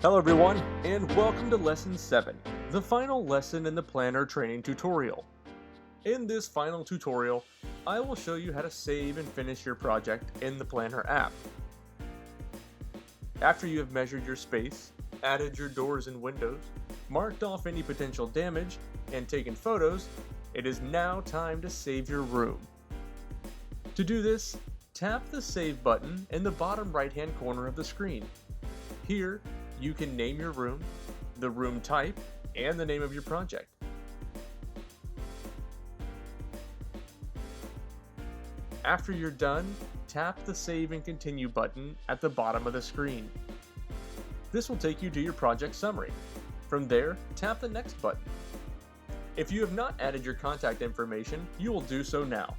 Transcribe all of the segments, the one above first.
Hello everyone, and welcome to Lesson 7, the final lesson in the PLNAR training tutorial. In this final tutorial, I will show you how to save and finish your project in the PLNAR app. After you have measured your space, added your doors and windows, marked off any potential damage, and taken photos, it is now time to save your room. To do this, tap the Save button in the bottom right-hand corner of the screen. Here, you can name your room, the room type, and the name of your project. After you're done, tap the Save and Continue button at the bottom of the screen. This will take you to your project summary. From there, tap the Next button. If you have not added your contact information, you will do so now.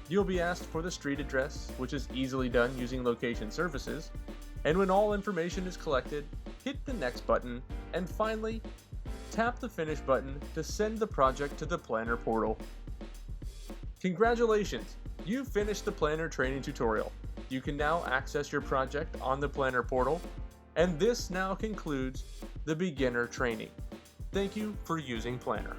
You'll be asked for the street address, which is easily done using location services. And when all information is collected, hit the Next button, and finally, tap the Finish button to send the project to the PLNAR Portal. Congratulations! You've finished the PLNAR training tutorial. You can now access your project on the PLNAR Portal, and this now concludes the beginner training. Thank you for using PLNAR.